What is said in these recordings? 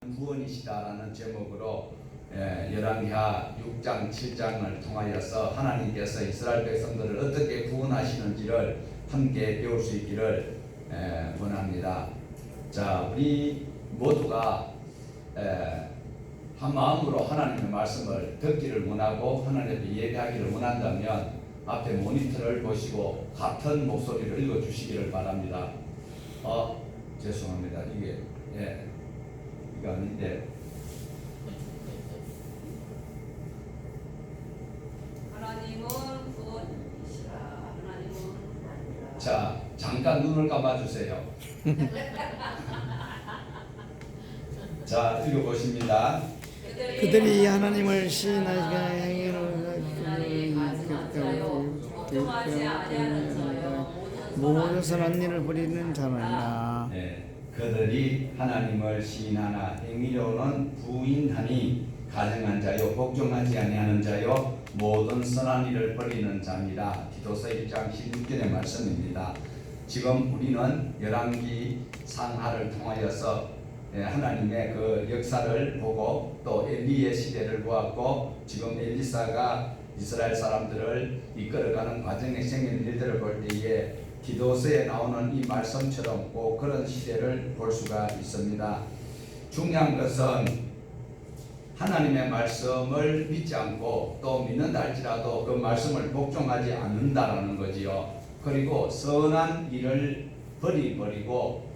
구원이시다라는 제목으로 열왕기하 6장 7장을 통하여서 하나님께서 이스라엘 백성들을 어떻게 구원하시는지를 함께 배울 수 있기를 원합니다. 자, 우리 모두가 한 마음으로 하나님의 말씀을 듣기를 원하고 하나님께 예배하기를 원한다면 앞에 모니터를 보시고 같은 목소리를 읽어주시기를 바랍니다. 죄송합니다. 이게 이거 아닌데. 하나님은 구원이시라. 하나님은 자, 잠깐 눈을 감아주세요. 자, 읽어보십니다. 그들이 하나님을 시인하게 모든 선한 일을 벌이는 자라나. 그들이 하나님을 시인하나 행위로는 부인하니 가증한 자요 복종하지 아니하는 자요 모든 선한 일을 벌이는 자니라. 디도서 1장 16절의 말씀입니다. 지금 우리는 열왕기 상하를 통하여서 하나님의 그 역사를 보고 또 엘리의 시대를 보았고 지금 엘리사가 이스라엘 사람들을 이끌어가는 과정에 생기는 일들을 볼 때에 디도서에 나오는 이 말씀처럼 꼭 그런 시대를 볼 수가 있습니다. 중요한 것은 하나님의 말씀을 믿지 않고 또 믿는다 할지라도 그 말씀을 복종하지 않는다라는 거지요. 그리고 선한 일을 버려버리고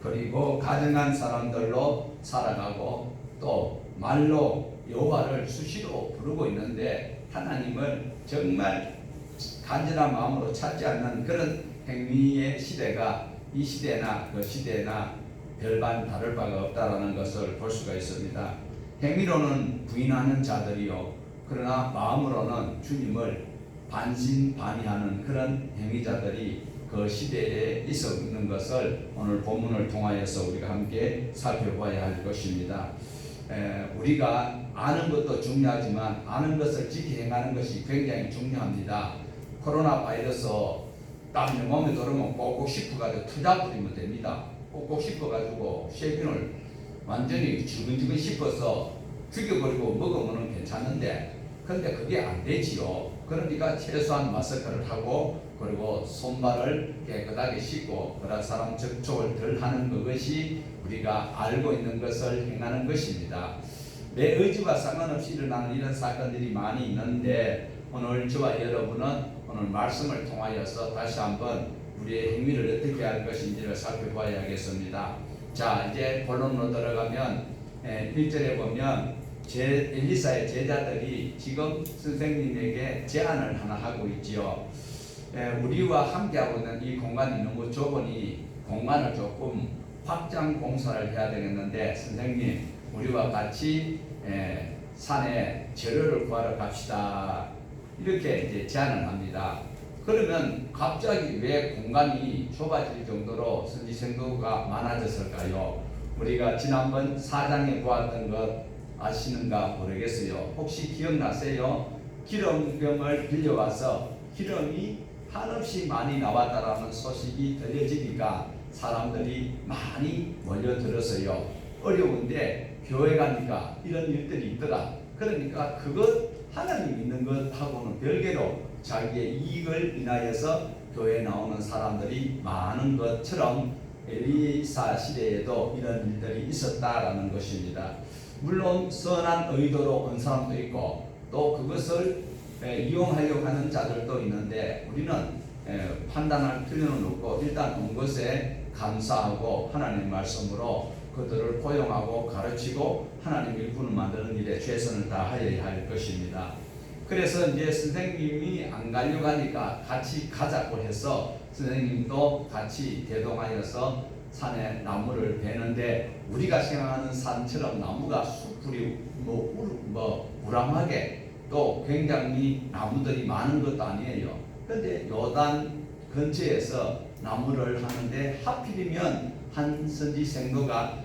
그리고 가증한 사람들로 살아가고 또 말로 여호와를 수시로 부르고 있는데 하나님을 정말 간절한 마음으로 찾지 않는 그런 행위의 시대가 이 시대나 그 시대나 별반 다를 바가 없다라는 것을 볼 수가 있습니다. 행위로는 부인하는 자들이요 그러나 마음으로는 주님을 반신반의하는 그런 행위자들이 그 시대에 있어 있는 것을 오늘 본문을 통하여서 우리가 함께 살펴봐야 할 것입니다. 우리가 아는 것도 중요하지만 아는 것을 지키 행하는 것이 굉장히 중요합니다. 코로나 바이러스 땀이 몸에 들어오면 꼭꼭 씹어가지고 투자 뿌리면 됩니다. 꼭꼭 씹어가지고 세균을 완전히 지근지근 씹어서 죽여버리고 먹으면 괜찮은데 근데 그게 안 되지요. 그러니까 최소한 마스크를 하고 그리고 손발을 깨끗하게 씻고 그런 사람 접촉을 덜 하는 그것이 우리가 알고 있는 것을 행하는 것입니다. 내 의지와 상관없이 일어나는 이런 사건들이 많이 있는데 오늘 저와 여러분은 오늘 말씀을 통하여서 다시 한번 우리의 행위를 어떻게 할 것인지를 살펴봐야 하겠습니다. 자, 이제 본론으로 들어가면 1절에 보면 엘리사의 제자들이 지금 선생님에게 제안을 하나 하고 있지요. 우리와 함께하고 있는 이 공간이 너무 좁으니 공간을 조금 확장 공사를 해야 되겠는데 선생님 우리와 같이 산에 재료를 구하러 갑시다. 이렇게 이제 제안을 합니다. 그러면 갑자기 왜 공간이 좁아질 정도로 선지생도가 많아졌을까요? 우리가 지난번 4장에 보았던 것 아시는가 모르겠어요. 혹시 기억나세요? 기름병을 빌려와서 기름이 한없이 많이 나왔다라는 소식이 들려지니까 사람들이 많이 몰려들었어요. 어려운데 교회 가니까 이런 일들이 있더라. 그러니까 그것 하나님 믿는 것하고는 별개로 자기의 이익을 인하여서 교회에 나오는 사람들이 많은 것처럼 엘리사 시대에도 이런 일들이 있었다라는 것입니다. 물론 선한 의도로 온 사람도 있고 또 그것을 이용하려고 하는 자들도 있는데 우리는 판단할 필요는 없고 일단 온 것에 감사하고 하나님 말씀으로 그들을 포용하고 가르치고 하나님 일꾼을 만드는 일에 최선을 다하여야 할 것입니다. 그래서 이제 선생님이 안 가려고 하니까 같이 가자고 해서 선생님도 같이 대동하여서 산에 나무를 베는데 우리가 생각하는 산처럼 나무가 숲풀이 우람하게 또 굉장히 나무들이 많은 것도 아니에요. 그런데 요단 근처에서 나무를 하는데 하필이면 한 선지생도가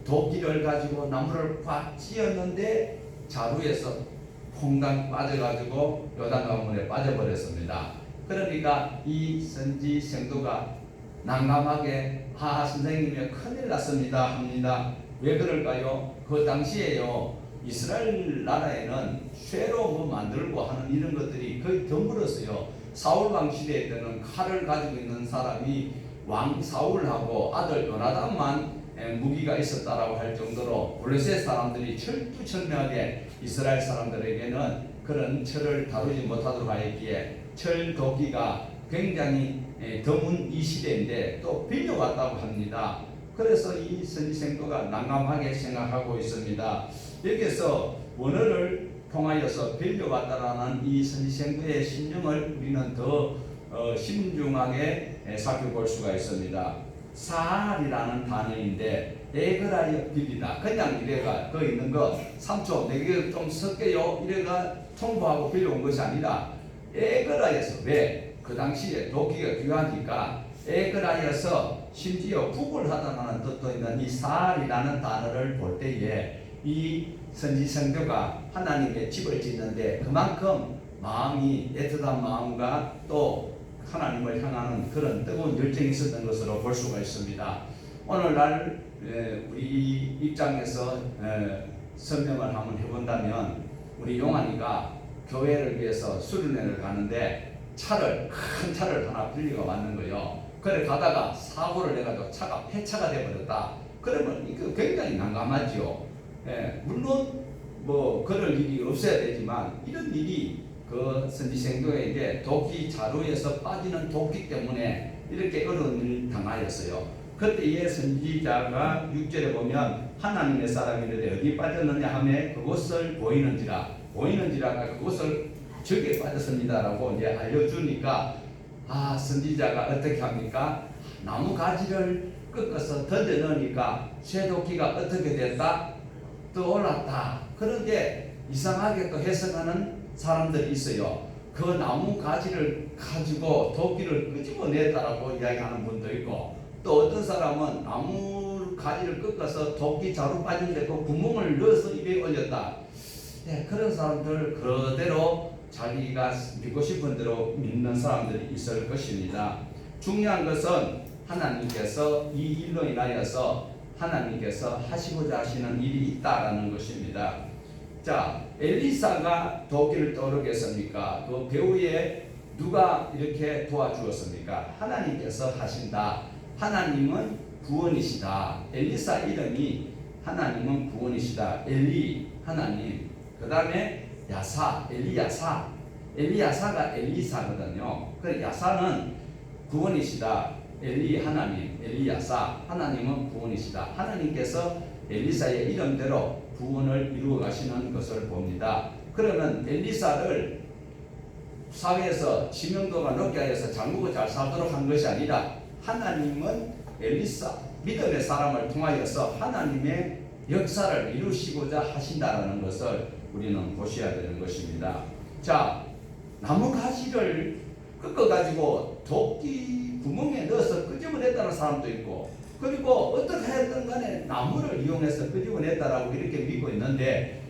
도끼를 가지고 나무를 꽉 찧었는데 자루에서 퐁당 빠져가지고 요단 강물에 빠져버렸습니다. 그러니까 이 선지생도가 난감하게 선생님이 큰일 났습니다 합니다. 왜 그럴까요? 그 당시에요 이스라엘 나라에는 쇠로 뭐 만들고 하는 이런 것들이 거의 드물었어요. 사울 왕 시대 때는 칼을 가지고 있는 사람이 왕 사울하고 아들 요나단만 무기가 있었다라고 할 정도로 블레셋 사람들이 철두철미하게 이스라엘 사람들에게는 그런 철을 다루지 못하도록 하였기에 철 도끼가 굉장히 드문 이 시대인데 또 빌려왔다고 합니다. 그래서 이 선지생도가 난감하게 생각하고 있습니다. 여기서 원어를 통하여서 빌려왔다라는 이 선지생도의 심령을 우리는 더 신중하게 살펴볼 수가 있습니다. 사알이라는 단어인데 에그라이어 빌리다 그냥 이래가 그 있는 것 3초 내게 좀 섞여요 이래가 통보하고 빌려온 것이 아니라 에그라이어서 왜? 그 당시에 도끼가 귀하니까 에그라이어서 심지어 구걸하다는 뜻도 있는 이 사알이라는 단어를 볼 때에 이 선지성도가 하나님의 집을 짓는데 그만큼 마음이 애틋한 마음과 또 하나님을 향하는 그런 뜨거운 열정이 있었던 것으로 볼 수가 있습니다. 오늘날 우리 입장에서 설명을 한번 해본다면 우리 용환이가 교회를 위해서 수련회를 가는데 큰 차를 하나 빌리고 왔는 거예요. 그래 가다가 사고를 내가지고 차가 폐차가 되어버렸다. 그러면 이거 굉장히 난감하죠. 물론 뭐 그럴 일이 없어야 되지만 이런 일이 그 선지생도에게 도끼 자루에서 빠지는 도끼 때문에 이렇게 어려운 일을 당하였어요. 그때의 선지자가 6절에 보면 하나님의 사람이라되 어디 빠졌느냐 하며 그곳을 보이는지라 그곳을 저기에 빠졌습니다라고 이제 알려주니까 선지자가 어떻게 합니까? 나무 가지를 꺾어서 던져 넣으니까 쇠도끼가 어떻게 됐다? 떠올랐다. 그런데 이상하게 또 해석하는 사람들이 있어요. 그 나무 가지를 가지고 도끼를 끄집어냈다라고 이야기하는 분도 있고 또 어떤 사람은 나무 가지를 꺾어서 도끼 자루 빠진데 그 구멍을 넣어서 입에 올렸다. 그런 사람들 그대로 자기가 믿고 싶은 대로 믿는 사람들이 있을 것입니다. 중요한 것은 하나님께서 이 일로 인하여서 하나님께서 하시고자 하시는 일이 있다라는 것입니다. 자, 엘리사가 도끼를 떠오르게 했습니까? 그 배후에 누가 이렇게 도와주었습니까? 하나님께서 하신다. 하나님은 구원이시다. 엘리사 이름이 하나님은 구원이시다. 엘리 하나님. 그 다음에 야사 엘리야사. 엘리야사가 엘리사거든요. 그 야사는 구원이시다. 엘리 하나님 엘리야사 하나님은 구원이시다. 하나님께서 엘리사의 이름대로 구원을 이루어 가시는 것을 봅니다. 그러면 엘리사를 사회에서 지명도가 높게 하여서 장국을 잘 살도록 한 것이 아니라 하나님은 엘리사 믿음의 사람을 통하여서 하나님의 역사를 이루시고자 하신다는 것을 우리는 보셔야 되는 것입니다. 자, 나무 가지를 꺾어가지고 도끼 구멍에 넣어서 끄집어냈다는 사람도 있고 그리고 어떻게 했든 간에 나무를 이용해서 끄집어냈다라고 이렇게 믿고 있는데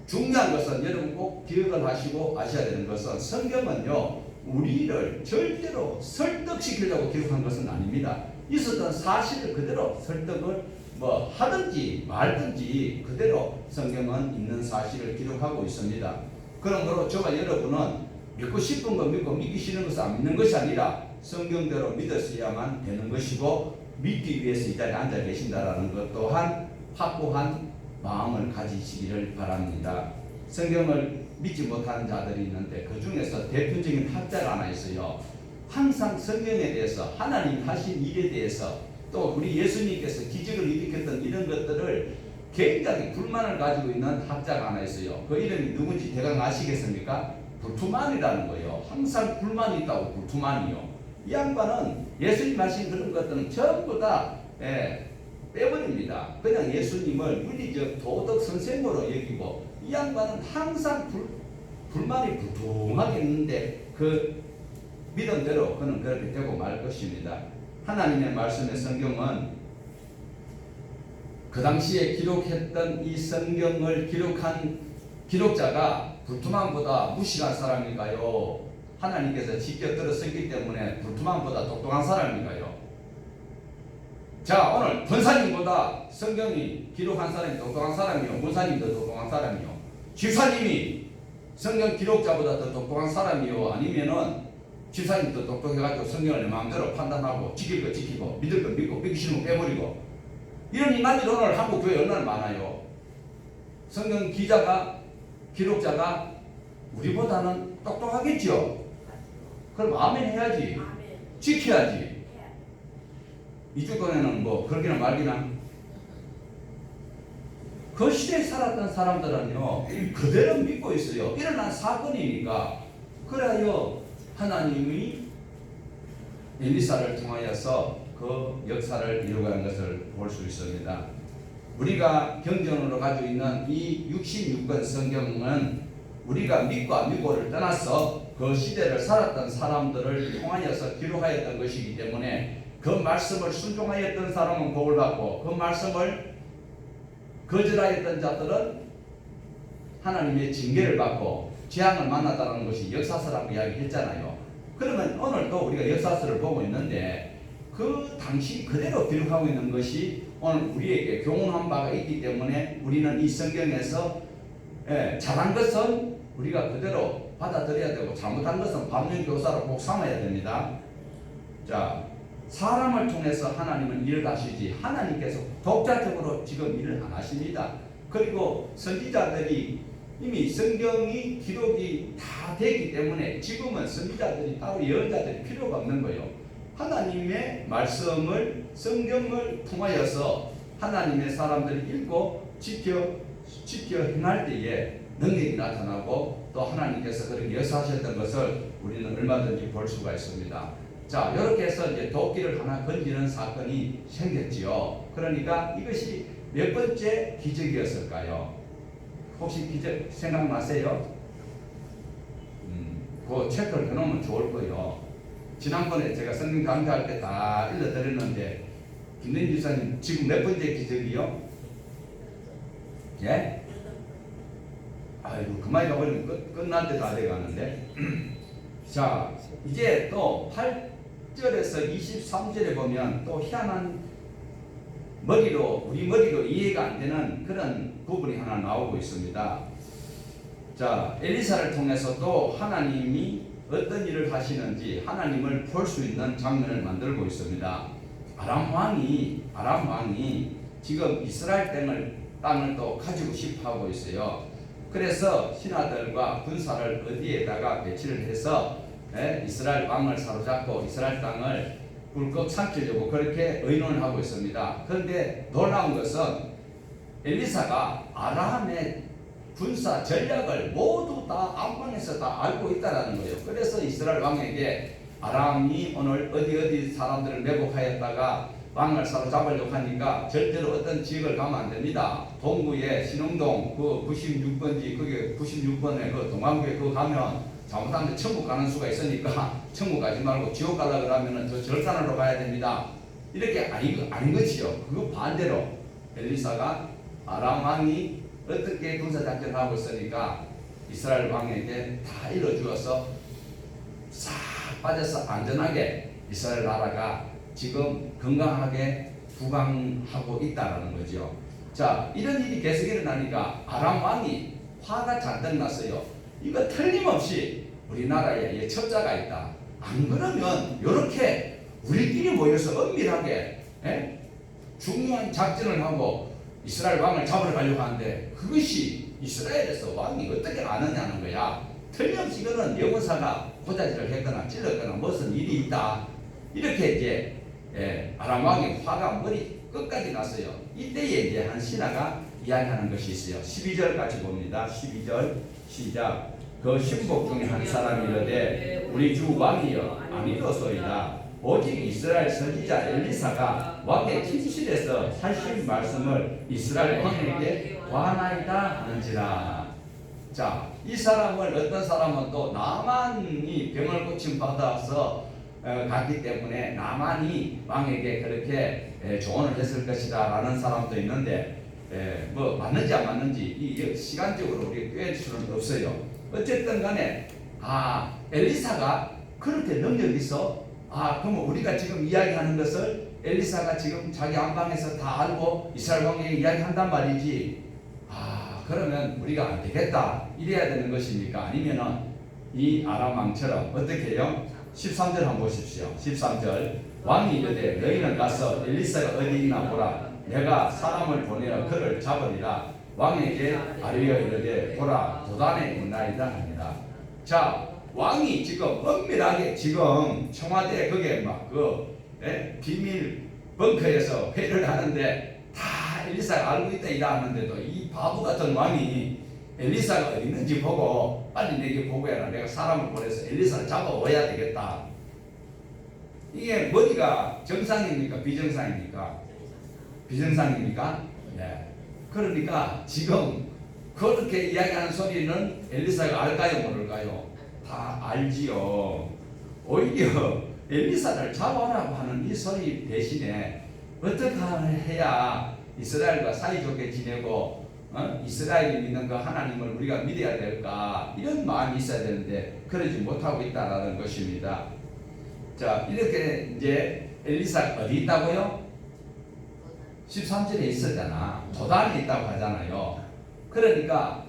중요한 것은 여러분 꼭 기억을 하시고 아셔야 되는 것은 성경은요 우리를 절대로 설득시키려고 기록한 것은 아닙니다. 있었던 사실을 그대로 설득을 뭐 하든지 말든지 그대로 성경은 있는 사실을 기록하고 있습니다. 그러므로 저와 여러분은 믿고 싶은 거 믿고 믿기 싫은 것을 안 믿는 것이 아니라 성경대로 믿었어야만 되는 것이고 믿기 위해서 이 자리에 앉아 계신다라는 것 또한 확고한 마음을 가지시기를 바랍니다. 성경을 믿지 못하는 자들이 있는데 그 중에서 대표적인 학자가 하나 있어요. 항상 성경에 대해서 하나님 하신 일에 대해서 또 우리 예수님께서 기적을 일으켰던 이런 것들을 굉장히 불만을 가지고 있는 학자가 하나 있어요. 그 이름이 누군지 대강 아시겠습니까? 불투만이라는 거예요. 항상 불만이 있다고 불투만이요. 이 양반은 예수님 하신 그런 것들은 전부 다 빼버립니다. 그냥 예수님을 윤리적 도덕 선생으로 여기고 이 양반은 항상 불만이 부둥하게 있는데 그 믿음대로 그는 그렇게 되고 말 것입니다. 하나님의 말씀의 성경은 그 당시에 기록했던 이 성경을 기록한 기록자가 불투만보다 무식한 사람일까요? 하나님께서 직접 들어섰기 때문에 불투만보다 똑똑한 사람인가요? 자, 오늘 권사님보다 성경이 기록한 사람이 똑똑한 사람이요, 권사님도 똑똑한 사람이요, 집사님이 성경 기록자보다 더 똑똑한 사람이요, 아니면은 집사님도 똑똑해가지고 성경을 내 마음대로 판단하고 지킬 거 지키고 믿을 거 믿고 믿기 싫으면 빼버리고 이런 인간들이 오늘 한국 교회에 얼마나 많아요. 성경 기자가 기록자가 우리보다는 똑똑하겠죠. 그럼 아멘 해야지. 지켜야지. 이 주권에는 뭐 그러기나 말기나. 그 시대에 살았던 사람들은요 그대로 믿고 있어요. 일어난 사건이니까. 그래요 하나님이 엘리사를 통하여서 그 역사를 이루어가는 것을 볼 수 있습니다. 우리가 경전으로 가지고 있는 이 66권 성경은 우리가 믿고 안 믿고를 떠나서 그 시대를 살았던 사람들을 통하여서 기록하였던 것이기 때문에 그 말씀을 순종하였던 사람은 복을 받고 그 말씀을 거절하였던 자들은 하나님의 징계를 받고 재앙을 만났다는 것이 역사서라고 이야기했잖아요. 그러면 오늘 또 우리가 역사서를 보고 있는데 그 당시 그대로 기록하고 있는 것이 오늘 우리에게 교훈한 바가 있기 때문에 우리는 이 성경에서 잘한 것은 우리가 그대로 받아들여야 되고 잘못한 것은 반면교사로 꼭 삼아야 됩니다. 자, 사람을 통해서 하나님은 일을 하시지 하나님께서 독자적으로 지금 일을 안 하십니다. 그리고 선지자들이 이미 성경이 기록이 다 되기 때문에 지금은 선지자들이 따로 예언자들이 필요가 없는 거예요. 하나님의 말씀을 성경을 통하여서 하나님의 사람들이 읽고 지켜 행할 때에 능력이 나타나고 또 하나님께서 그렇게 역사하셨던 것을 우리는 얼마든지 볼 수가 있습니다. 자, 이렇게 해서 이제 도끼를 하나 건지는 사건이 생겼지요. 그러니까 이것이 몇 번째 기적이었을까요? 혹시 기적 생각나세요? 그 체크를 해놓으면 좋을 거예요. 지난번에 제가 성경 강좌할 때 다 일러드렸는데 김대인 집사님 지금 몇 번째 기적이요? 예? 아이고 그만 가버리면 끝날 때 다 돼가는데 자 이제 또 8절에서 23절에 보면 또 희한한 우리 머리로 이해가 안 되는 그런 부분이 하나 나오고 있습니다. 자, 엘리사를 통해서 또 하나님이 어떤 일을 하시는지 하나님을 볼 수 있는 장면을 만들고 있습니다. 아람 왕이 지금 이스라엘 땅을 또 가지고 싶어 하고 있어요. 그래서 신하들과 군사를 어디에다가 배치를 해서 이스라엘 왕을 사로잡고 이스라엘 땅을 꿀꺽 삼키려고 그렇게 의논을 하고 있습니다. 그런데 놀라운 것은 엘리사가 아람의 군사 전략을 모두 다 안방에서 다 알고 있다라는 거예요. 그래서 이스라엘 왕에게 아람이 오늘 어디 사람들을 매복하였다가 왕을 사로잡으려고 하니까 절대로 어떤 지역을 가면 안 됩니다. 동구에 신흥동 그 96번지 그게 96번에 그 동안교회 그거 가면 잘못하면 천국 가는 수가 있으니까 천국 가지 말고 지옥 가려고 하면은 저 절산으로 가야 됩니다. 이렇게 아닌 것이요. 그 반대로 엘리사가 아람 왕이 어떻게 군사작전을 하고 있으니까 이스라엘 왕에게 다 일러주어서 싹 빠져서 안전하게 이스라엘 나라가 지금 건강하게 부강하고 있다라는 거죠. 자, 이런 일이 계속 일어나니까 아람 왕이 화가 잔뜩 났어요. 이거 틀림없이 우리나라에 첩자가 있다. 안 그러면 이렇게 우리끼리 모여서 은밀하게 중요한 작전을 하고 이스라엘 왕을 잡으러 가려고 하는데 그것이 이스라엘에서 왕이 어떻게 아느냐는 거야. 틀림없이 이거는 예언사가 고자질을 했거나 찔렀거나 무슨 일이 있다. 이렇게 이제 아람 왕의 화가 머리 끝까지 났어요. 이때에 이제 한 신하가 이야기하는 것이 있어요. 12절 같이 봅니다. 12절 시작. 그 신복 중에 한 사람이 이르되 우리 주 왕이여 아니로소이다. 오직 이스라엘 선지자 엘리사가 왕의 침실에서 하신 말씀을 이스라엘 왕에게 관하이다 하는지라. 자, 이 사람을 어떤 사람은 또 나만이 병을 고침 받아서 갔기 때문에 나만이 왕에게 그렇게 조언을 했을 것이다 라는 사람도 있는데 뭐 맞는지 안 맞는지 이 시간적으로 우리가 꿰일 수는 없어요. 어쨌든 간에 엘리사가 그렇게 능력이 있어 그러면 우리가 지금 이야기하는 것을 엘리사가 지금 자기 안방에서 다 알고 이스라엘 왕에게 이야기한단 말이지. 아, 그러면 우리가 안 되겠다 이래야 되는 것입니까? 아니면은 이 아람 왕처럼 어떻게 해요? 13절 한번 보십시오. 13절 왕이 이르되 너희는 가서 엘리사가 어디 있나 보라. 내가 사람을 보내어 그를 잡으리라. 왕에게 아뢰어 이르되 보라 도단에 있나이다 합니다. 자, 왕이 지금 엄밀하게 지금 청와대 거기에 막그 비밀 벙커에서 회의를 하는데 다 엘리사가 알고 있다 이라 하는데도 이 바보 같은 왕이 엘리사가 어디 있는지 보고 빨리 내게 보고해라. 내가 사람을 보내서 엘리사를 잡아와야 되겠다. 이게 머리가 정상입니까? 비정상입니까? 비정상입니까? 네. 그러니까 지금 그렇게 이야기하는 소리는 엘리사가 알까요? 모를까요? 다 알지요. 오히려 엘리사를 잡아오라고 하는 이 소리 대신에 어떻게 해야 이스라엘과 사이좋게 지내고 이스라엘이 믿는 그 하나님을 우리가 믿어야 될까, 이런 마음이 있어야 되는데 그러지 못하고 있다는 것입니다. 자, 이렇게 이제 엘리사가 어디 있다고요? 13절에 있었잖아. 도단에 있다고 하잖아요. 그러니까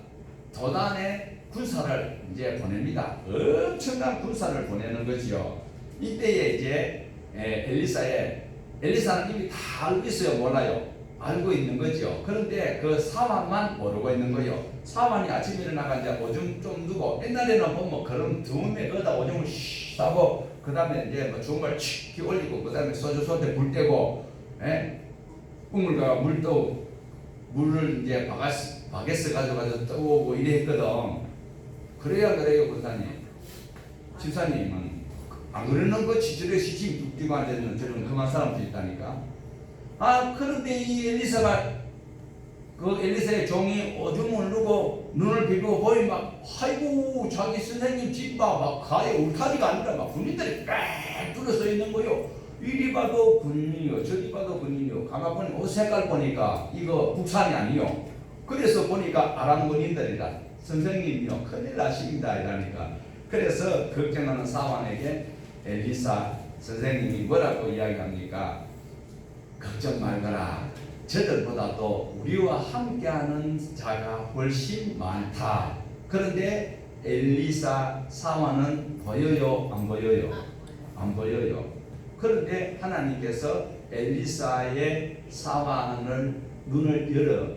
도단에 군사를 이제 보냅니다. 엄청난 군사를 보내는 거지요. 이때에 이제 엘리사는 이미 다 알고 있어요? 몰라요? 알고 있는 거죠. 그런데 그 사환만 모르고 있는 거예요. 사환이 아침에 일어나가 이제 오줌 좀 누고, 옛날에는 보면 그런 드문에 거기다 오줌을 쉬 하고 그 다음에 이제 뭐 중을 치 올리고 그 다음에 소주 솥에 불 떼고 우물가 물을 이제 바게스 가져가서 떠오고 이래 했거든. 그래야 그래요, 권사님. 집사님은 안 그러는 거 지절에 시침 뚝 뛰고 앉아있는 저런 그만 사람도 있다니까. 아, 그런데 이 엘리사가 그 엘리사의 종이 오줌을 누고 눈을 비비고 보이 막 아이고 자기 선생님 집봐 막 가에 울타리가 아니라 막 군인들이 빽 둘러서 있는 거요. 이리 봐도 군인이요 저리 봐도 군인이요. 가만 보니 옷 색깔 보니까 이거 국산이 아니요. 그래서 보니까 아람 군인들이라. 선생님이요 큰일 나십니다 이러니까. 그래서 걱정하는 사환에게 엘리사 선생님이 뭐라고 이야기합니까? 걱정 말거라. 저들보다도 우리와 함께하는 자가 훨씬 많다. 그런데 엘리사 사환은 보여요? 안 보여요? 안 보여요. 그런데 하나님께서 엘리사의 사환을 눈을 열어.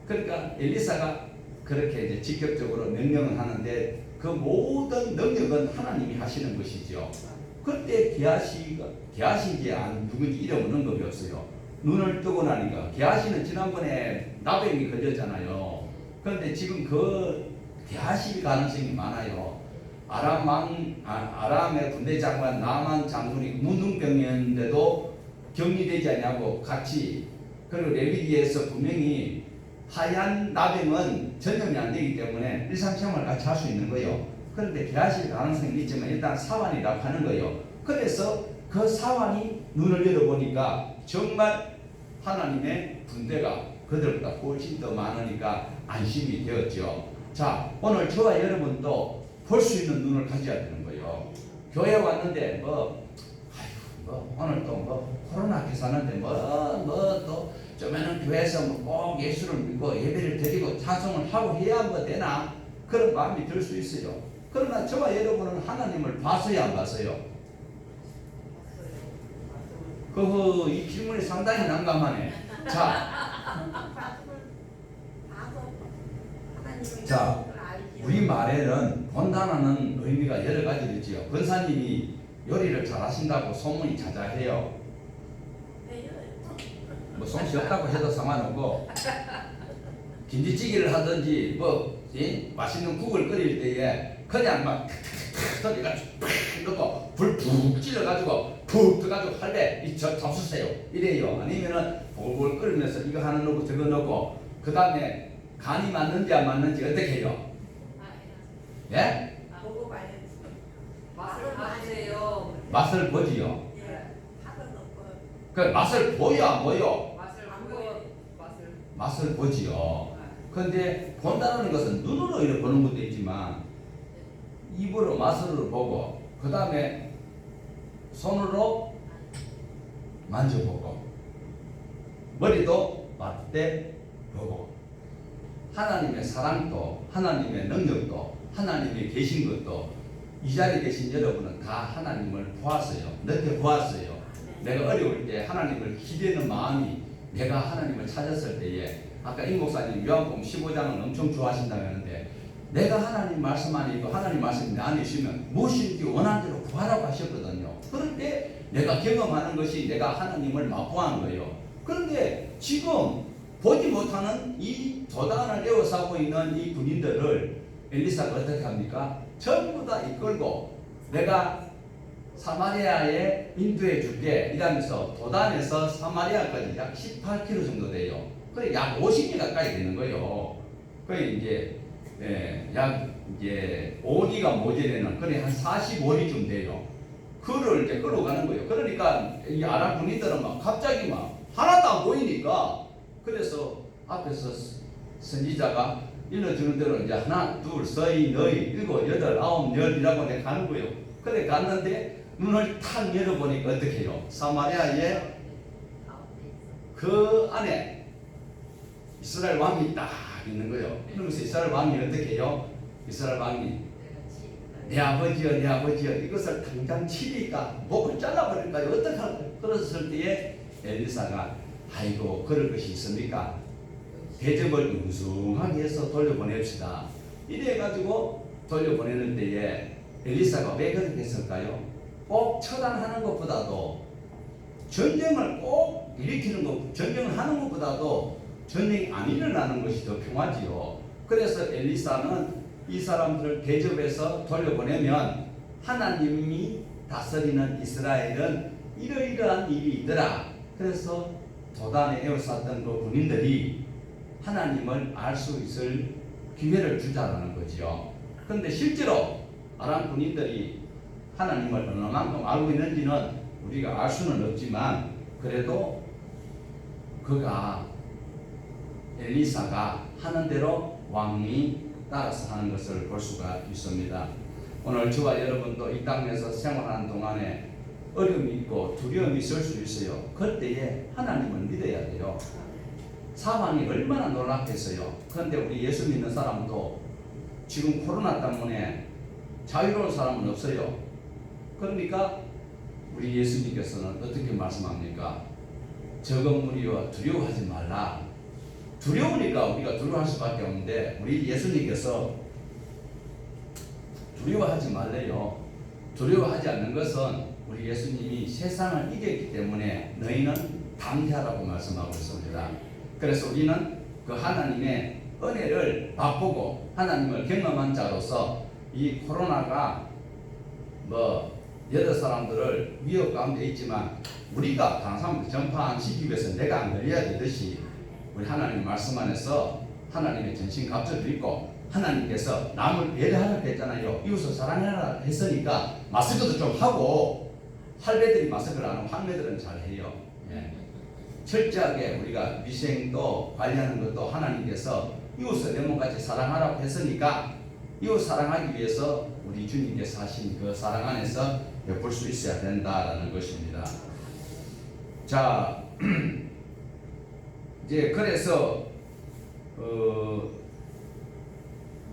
그러니까 엘리사가 그렇게 이제 직접적으로 명령을 하는데 그 모든 능력은 하나님이 하시는 것이죠. 그때 게하시인지 누군지 이름 언급이 없어요. 눈을 뜨고 나니까 게하시는 지난번에 나병이 걸렸잖아요. 그런데 지금 그 게하시 가능성이 많아요. 아람의 군대 장관 나만 장군이 문둥병이었는데도 격리되지 않냐고 같이. 그리고 레위기에서 분명히 하얀 나병은 전염이 안 되기 때문에 일상생활을 같이 할 수 있는 거예요. 그런데 게하실 가능성이 있지만 일단 사환이라고 하는 거예요. 그래서 그 사환이 눈을 열어보니까 정말 하나님의 군대가 그들보다 훨씬 더 많으니까 안심이 되었죠. 자, 오늘 저와 여러분도 볼 수 있는 눈을 가져야 되는 거예요. 교회 왔는데 오늘 또 코로나 계산하는데 또 좀에는 교회에서 꼭 예수를 믿고 예배를 드리고 찬송을 하고 해야 되나 그런 마음이 들 수 있어요. 그러나 저와 여러분은 하나님을 봤어요, 안 봤어요? 이 질문이 상당히 난감하네. 자, 우리 말에는 본다는 의미가 여러 가지 있지요. 권사님이 요리를 잘하신다고 소문이 자자해요. 뭐 솜씨 없다고 해도 상관없고 김치찌개를 하든지 맛있는 국을 끓일 때에 그냥 막 소리가 팍 넣고 불 푹 찔러가지고 푹 떠가지고 할배 잡수세요 이래요. 아니면은 보글보글 끓이면서 이거 하나 넣고 저거 넣고 그 다음에 간이 맞는지 안 맞는지 어떻게 해요? 예? 보고 봐야지. 맛을 봐세요. 맛을 보지요. 예. 그 맛을 보여 안 보여? 맛을 보여. 맛을 보지요. 근데 본다는 것은 눈으로 이렇게 보는 것도 있지만 입으로 맛으로 보고 그 다음에 손으로 만져보고 머리도 맞대 보고 하나님의 사랑도 하나님의 능력도 하나님이 계신 것도 이 자리에 계신 여러분은 다 하나님을 보았어요. 느껴보았어요. 내가 어려울 때 하나님을 기대는 마음이 내가 하나님을 찾았을 때에 아까 임 목사님 요한복음 15장은 엄청 좋아하신다고 하는데 내가 하나님 말씀 안에 있고 하나님 말씀이 내 안에 있으면 무엇인지 원하는 대로 구하라고 하셨거든요. 그럴 때 내가 경험하는 것이 내가 하나님을 맛보한 거예요. 그런데 지금 보지 못하는 이 도단을 에워싸고 있는 이 군인들을 엘리사가 어떻게 합니까? 전부 다 이끌고 내가 사마리아에 인도해 줄게 이러면서 도단에서 사마리아까지 약 18km 정도 돼요. 그래 약 50리 가까이 되는 거예요. 그래 이제 약 이제 5리가 모자라는 그래 한 45리쯤 돼요. 그를 이제 끌어가는 거예요. 그러니까 이 아람 군인들은 막 갑자기 막 하나도 안 보이니까 그래서 앞에서 선지자가 일러주는 대로 이제 하나, 둘, 서이, 너희, 일곱, 여덟, 아홉, 열이라고 내가 가는 거예요. 그래 갔는데 눈을 탁 열어보니까 어떻게 해요? 사마리아에 그 안에 이스라엘 왕이 딱 있는 거예요. 그러면서 이스라엘 왕이 어떻게 해요? 이스라엘 왕이 내 아버지여 내 아버지여 이것을 당장 치리까 목을 잘라버릴까요? 어떡할까? 그랬을 때에 엘리사가 아이고 그럴 것이 있습니까? 대접을 웅숭하게 해서 돌려보냅시다. 이래가지고 돌려보내는 때에 엘리사가 왜 그렇게 했을까요? 꼭 처단하는 것보다도 전쟁을 꼭 일으키는 것, 전쟁을 하는 것보다도 전쟁이 안 일어나는 것이 더 평화지요. 그래서 엘리사는 이 사람들을 대접해서 돌려보내면 하나님이 다스리는 이스라엘은 이러이러한 일이 있더라. 그래서 도단에 에워쌌던 그 군인들이 하나님을 알 수 있을 기회를 주자라는 거지요. 그런데 실제로 아람 군인들이 하나님을 얼마만큼 알고 있는지는 우리가 알 수는 없지만 그래도 그가 엘리사가 하는 대로 왕이 따라서 하는 것을 볼 수가 있습니다. 오늘 저와 여러분도 이 땅에서 생활하는 동안에 어려움이 있고 두려움이 있을 수 있어요. 그때에 하나님을 믿어야 돼요. 사망이 얼마나 놀랍겠어요. 그런데 우리 예수 믿는 사람도 지금 코로나 때문에 자유로운 사람은 없어요. 그러니까 우리 예수님께서는 어떻게 말씀합니까? 적은 무리와 두려워하지 말라. 두려우니까 우리가 두려워할 수밖에 없는데 우리 예수님께서 두려워하지 말래요. 두려워하지 않는 것은 우리 예수님이 세상을 이겼기 때문에 너희는 담대하라고 말씀하고 있습니다. 그래서 우리는 그 하나님의 은혜를 맛보고 하나님을 경험한 자로서 이 코로나가 여러 사람들을 위협 가운데 있지만 우리가 다른 사람들 전파시키기 위해서 내가 안 걸려야 되듯이 우리 하나님 말씀 안에서 하나님의 전신갑주도 있고 하나님께서 남을 배려하라고 했잖아요. 이웃을 사랑하라 했으니까 마스크도 좀 하고 할배들이 마스크를 안 하고 할매들은 잘해요. 예. 철저하게 우리가 위생도 관리하는 것도 하나님께서 이웃을 내 몸같이 사랑하라고 했으니까 이웃 사랑하기 위해서 우리 주님께서 하신 그 사랑 안에서 베풀 수 있어야 된다라는 것입니다. 자, 이제 그래서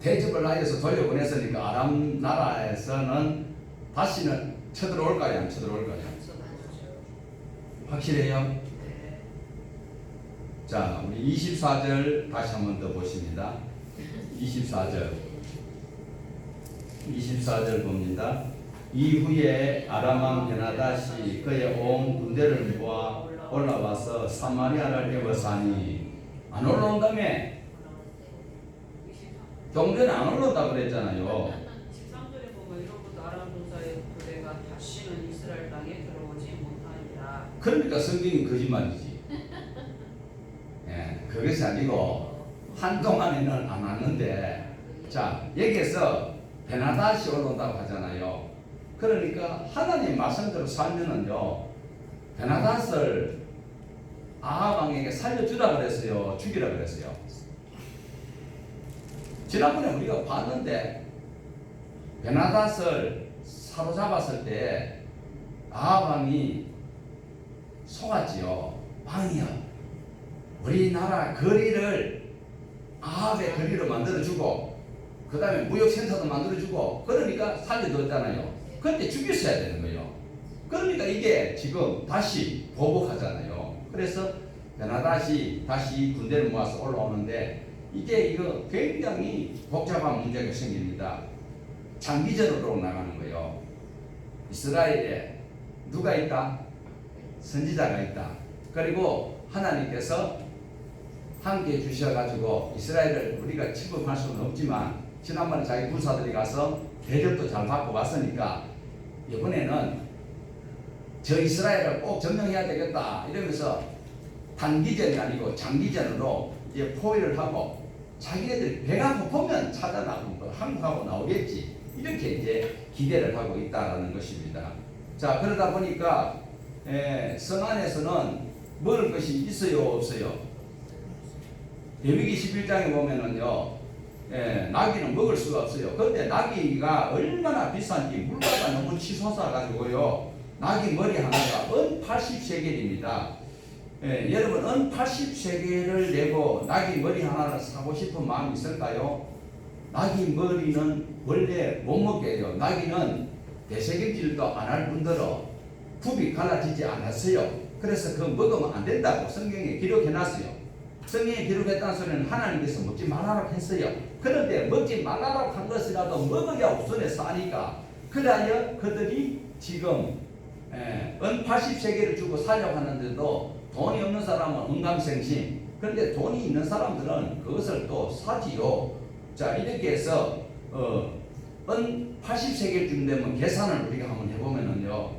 대접을 하여서 돌려보냈으니까 아람 나라에서는 다시는 쳐들어올까요? 안 쳐들어올까요? 확실해요? 자, 우리 24절 다시 한 번 더 보십니다. 24절 봅니다. 이후에 아람 왕 베나다시 그의 온 군대를 모아 올라와서 사마리아를 에워싸니 안 올라온다며? 경전에 안 올라온다 그랬잖아요. 13절에 보면 이로부터 아람 군사의 부대가 다시는 이스라엘 땅에 들어오지 못하니라. 그러니까 성경이 거짓말이지. 예, 그것이 아니고 한동안에는 안 왔는데 자 여기에서 베나다시 올라온다고 하잖아요. 그러니까 하나님 말씀대로 살면은요 베나닷을 아합 왕에게 살려주라 그랬어요. 죽이라 그랬어요. 지난번에 우리가 봤는데 베나닷을 사로잡았을 때 아합 왕이 속았지요. 왕이여 우리나라 거리를 아합의 거리로 만들어주고 그 다음에 무역센터도 만들어주고 그러니까 살려줬잖아요. 그런데 죽였어야 되는 거예요. 그러니까 이게 지금 다시 보복하잖아요. 그래서 베나다시 다시 군대를 모아서 올라오는데 이거 굉장히 복잡한 문제가 생깁니다. 장기전으로 나가는 거예요. 이스라엘에 누가 있다? 선지자가 있다. 그리고 하나님께서 함께 주셔가지고 이스라엘을 우리가 침범할 수는 없지만 지난번에 자기 군사들이 가서 대접도 잘 받고 왔으니까 이번에는 저 이스라엘을 꼭 점령해야 되겠다 이러면서 단기전이 아니고 장기전으로 이제 포위를 하고 자기네들 배가 고프면 찾아나고 한국하고 나오겠지 이렇게 이제 기대를 하고 있다라는 것입니다. 자, 그러다 보니까 성 안에서는 먹을 것이 있어요 없어요? 레위기 11장에 보면은요 나귀는 먹을 수가 없어요. 그런데 나귀가 얼마나 비싼지 물가가 너무 치솟아 가지고요 나귀 머리 하나가 은 80세겔입니다. 여러분 은 80세겔을 내고 나귀 머리 하나를 사고 싶은 마음이 있을까요? 나귀 머리는 원래 못 먹게 해요. 나귀는 대세경질도 안 할 뿐더러 굽이 갈라지지 않았어요. 그래서 그거 먹으면 안 된다고 성경에 기록해 놨어요. 성경에 기록했다는 소리는 하나님께서 먹지 말라고 했어요. 그런데 먹지 말라고 한 것이라도 먹어야 우선에 싸니까 그래야 그들이 지금 은 80세계를 주고 살려고 하는데도 돈이 없는 사람은 은감생심 그런데 돈이 있는 사람들은 그것을 또 사지요. 자, 이렇게 해서 은 80세계를 준다면 계산을 우리가 한번 해보면은요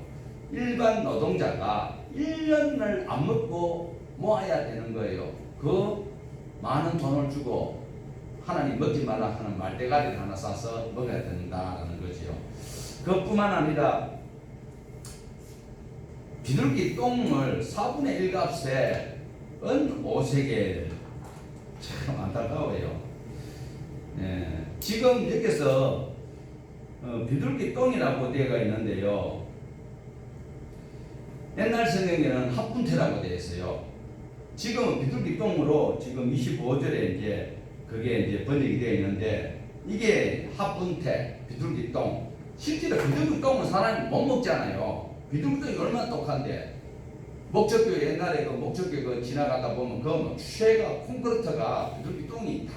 일반 노동자가 1년을 안 먹고 모아야 되는 거예요. 그 많은 돈을 주고 하나님 먹지 말라 하는 말대가리를 하나 사서 먹어야 된다는 거지요. 그뿐만 아니라 비둘기 똥을 4분의 1 값에 은 5세겔 참 안타까워요. 지금 여기서 비둘기 똥이라고 되어 있는데요. 옛날 성경에는 합분태라고 되어 있어요. 지금은 비둘기 똥으로 지금 25절에 이제 그게 이제 번역이 되어 있는데 이게 합분태, 비둘기 똥. 실제로 비둘기 똥은 사람이 못 먹잖아요. 비둘기 똥이 얼마나 똑한데. 목적교 옛날에 그 목적교 그 지나가다 보면 그 쇠가 콘크리트가 비둘기 똥이 다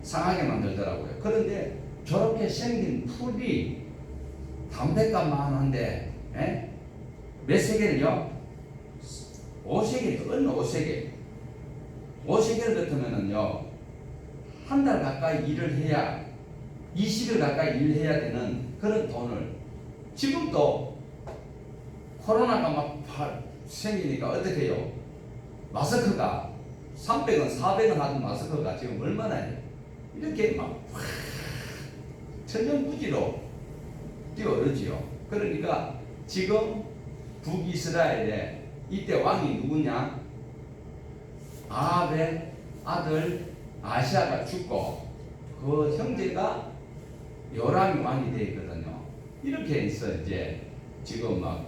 상하게 만들더라고요. 그런데 저렇게 생긴 풀이 담배값만 한데 몇 세겔이요? 5세겔, 은 5세겔. 5세겔 같으면은요, 한 달 가까이 일을 해야, 20일 가까이 일을 해야 되는 그런 돈을, 지금도 코로나가 막 생기니까 어떻게 해요? 마스크가 300원, 400원 하던 마스크가 지금 얼마나 해요? 이렇게 막 천연부지로 뛰어오르지요. 그러니까 지금 북이스라엘에 이때 왕이 누구냐? 아합의 아들 아시아가 죽고 그 형제가 요람이 왕이 되어 있거든요. 이렇게 해서 이제 지금 막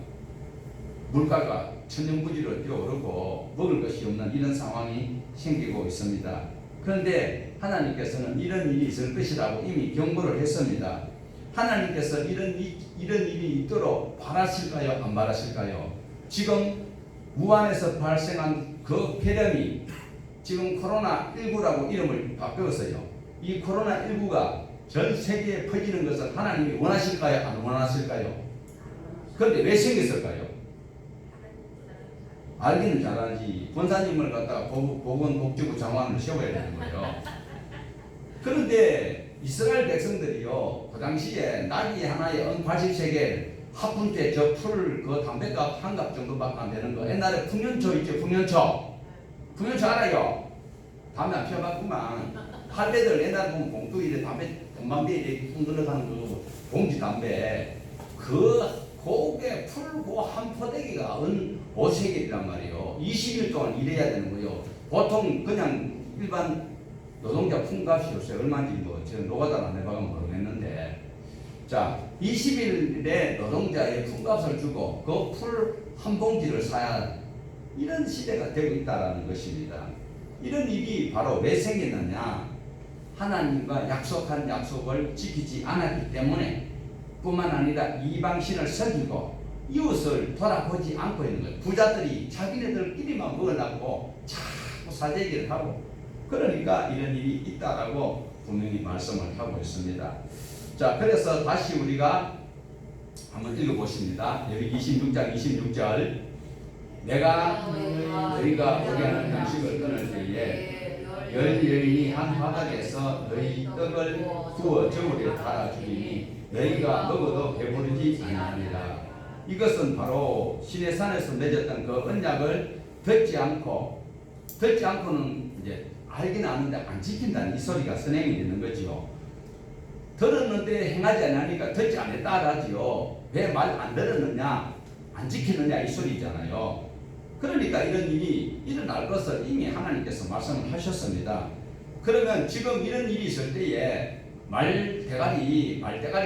물가가 천연부지로 뛰어오르고 먹을 것이 없는 이런 상황이 생기고 있습니다. 그런데 하나님께서는 이런 일이 있을 것이라고 이미 경고를 했습니다. 하나님께서 이런 일이 있도록 바라실까요? 안 바라실까요? 지금 우한에서 발생한 그 폐렴이 지금 코로나19라고 이름을 바꾸었어요. 이 코로나19가 전 세계에 퍼지는 것을 하나님이 원하실까요? 안 원하실까요? 그런데 왜 생겼을까요? 알기는 잘하지. 권사님을 갖다가 보건복지부 장관을 세워야 되는 거예요. 그런데 이스라엘 백성들이요, 그 당시에 나귀 하나에 은 80세겔 합분태 저 풀 그 담배값 한 값 정도밖에 안 되는 거. 옛날에 풍년초 있죠, 풍년초. 풍년초 알아요? 담배 안 피워봤구만. 할배들 옛날에 보면 봉투 이래 담배 금방배 이렇게 통 들어가는 그 봉지 담배. 그게 풀고 한 포대기가 은 5세겔이란 말이에요. 20일 동안 일해야 되는 거예요. 보통 그냥 일반 노동자 품값이 요새 얼마인지 뭐 지금 노가다를 안 해봐서 모르겠는데, 자 20일에 노동자의 품값을 주고 그 풀 한 봉지를 사야 이런 시대가 되고 있다라는 것입니다. 이런 일이 바로 왜 생겼느냐? 하나님과 약속한 약속을 지키지 않았기 때문에 뿐만 아니라 이방신을 섬기고 이웃을 돌아보지 않고 있는 거예요. 부자들이 자기네들끼리만 먹으려고 자꾸 사재기를 하고 그러니까 이런 일이 있다라고 분명히 말씀을 하고 있습니다. 자, 그래서 다시 우리가 한번 읽어보십니다. 여기 26장 26절 내가 너희가 포기하는 양식을 끊을 때에 열 여인이 한 바닥에서 너희 떡을 구워 저울에 달아주리니 너희가 먹어도 배부르지 아니하리라. 이것은 바로 시내산에서 맺었던 그 언약을 듣지 않고는 이제 알긴 아는데 안 지킨다는 이 소리가 선행이 되는 거지요. 들었는데 행하지 않으니까 듣지 않았다라지요. 왜 말 안 들었느냐, 안 지키느냐 이 소리잖아요. 그러니까 이런 일이 일어날 것을 이미 하나님께서 말씀을 하셨습니다. 그러면 지금 이런 일이 있을 때에 말대가리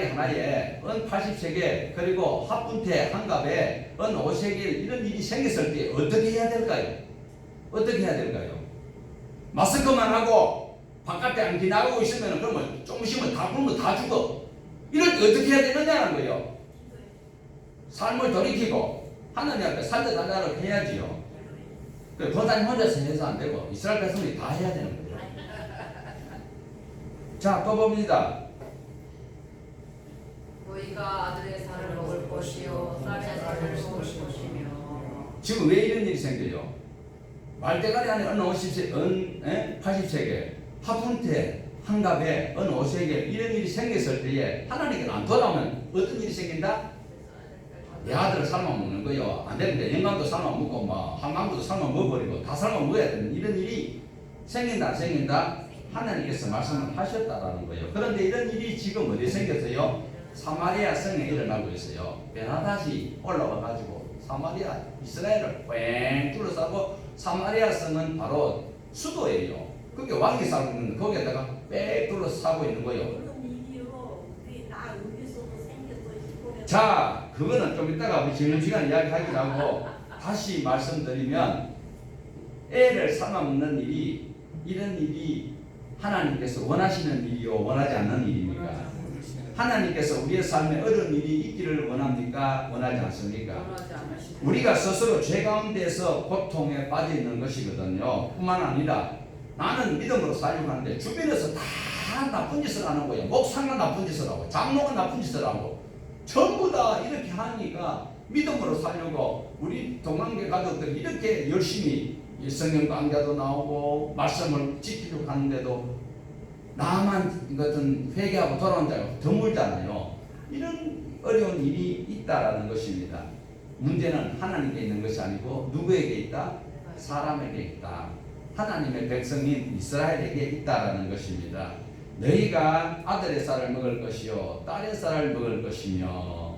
하나에 은 80세겔 그리고 합분태 한 갑에 은 5세겔 이런 일이 생겼을 때 어떻게 해야 될까요? 어떻게 해야 될까요? 마스크만 하고 바깥에 안 지나가고 있으면 그러면 좀 있으면 다 굶어 다 죽어. 이럴 때 어떻게 해야 되느냐는 거예요. 삶을 돌이키고 하나님 앞에 살려달라고 해야지요. 권사님 혼자서 해서 안 되고 이스라엘 백성이 다 해야 되는 거예요. 자, 또 봅니다. 너희가 아들의 살을 먹을 것이요 딸의 살을 먹을 것이며. 지금 왜 이런 일이 생겨요? 말대가리 안에 은 80세겔 합분태 한 갑에 은 5세겔 이런 일이 생겼을 때에 하나님께 안 돌아오면 어떤 일이 생긴다? 내 아들을 삶아 먹는 거요. 안 되는데 영감도 삶아 먹고 한강도 삶아 먹어버리고 다 삶아 먹어야 되는 이런 일이 생긴다 안 생긴다? 하나님께서 말씀을 하셨다라는 거예요. 그런데 이런 일이 지금 어디에 생겼어요? 사마리아 성에 일어나고 있어요. 베나다시 올라와 가지고 사마리아 이스라엘을 뺑 둘러싸고 사마리아 성은 바로 수도예요. 그게 왕이 살고 있는 거기에다가 빽 둘러싸고 있는 거예요. 자, 그거는 좀 이따가 우리 점심시간 이야기하기로 하고 다시 말씀드리면 애를 삶아먹는 일이 이런 일이 하나님께서 원하시는 일이요 원하지 않는 일입니까? 하나님께서 우리의 삶에 어려운 일이 있기를 원합니까? 원하지 않습니까? 우리가 스스로 죄 가운데서 고통에 빠져 있는 것이거든요. 뿐만 아니라 나는 믿음으로 살려고 하는데 주변에서 다 나쁜 짓을 하는 거예요. 목사가 나쁜 짓을 하고 장로가 나쁜 짓을 하고 전부 다 이렇게 하니까 믿음으로 살려고 우리 동방계 가족들이 이렇게 열심히 성경 강좌도 나오고 말씀을 지키려고 하는데도 나만 이것은 회개하고 돌아온 자가 드물잖아요. 이런 어려운 일이 있다라는 것입니다. 문제는 하나님께 있는 것이 아니고 누구에게 있다? 사람에게 있다. 하나님의 백성인 이스라엘에게 있다라는 것입니다. 너희가 아들의 쌀을 먹을 것이요 딸의 쌀을 먹을 것이며.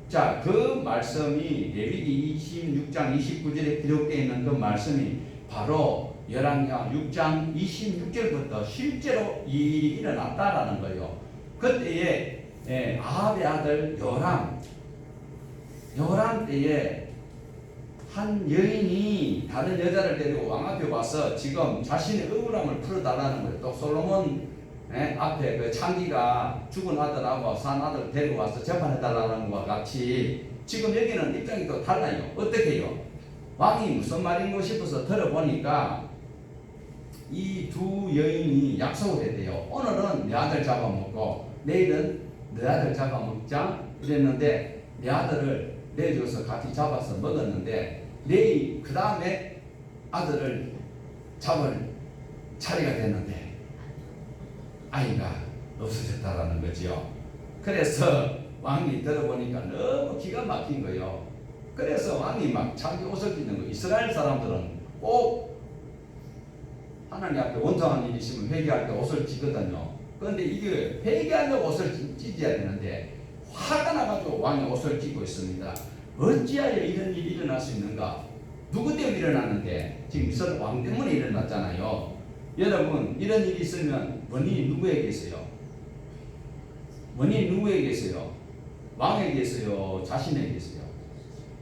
자, 그 말씀이 레위기 26장 29절에 기록되어 있는 그 말씀이 바로 열왕기하 6장 26절부터 실제로 이 일이 일어났다라는 거예요. 그때에 아합의 아들 요람 때에 한 여인이 다른 여자를 데리고 왕 앞에 와서 지금 자신의 억울함을 풀어달라는 거예요. 또 솔로몬 앞에 그 창기가 죽은 아들하고 산 아들 데리고 와서 재판해달라는 것과 같이 지금 여기는 입장이 또 달라요. 어떻게 해요? 왕이 무슨 말인고 싶어서 들어보니까 이 두 여인이 약속을 했대요. 오늘은 내 아들 잡아먹고 내일은 내 아들 잡아먹자 이랬는데 내 아들을 내줘서 같이 잡아서 먹었는데 내일 그 다음에 아들을 잡을 차례가 됐는데 아이가 없어졌다라는 거지요. 그래서 왕이 들어보니까 너무 기가 막힌 거예요. 그래서 왕이 막 자기 옷을 찢는 거예요. 이스라엘 사람들은 꼭 하나님 앞에 원통한 일이 있으면 회개할 때 옷을 찢거든요. 그런데 이게 회개하려고 옷을 찢어야 되는데 화가 나가지고 왕이 옷을 찢고 있습니다. 어찌하여 이런 일이 일어날 수 있는가? 누구 때문에 일어났는데? 지금 이스라엘 왕 때문에 일어났잖아요. 여러분, 이런 일이 있으면 원인이 누구에게 있어요? 원인이 누구에게 있어요? 왕에게 있어요? 자신에게 있어요?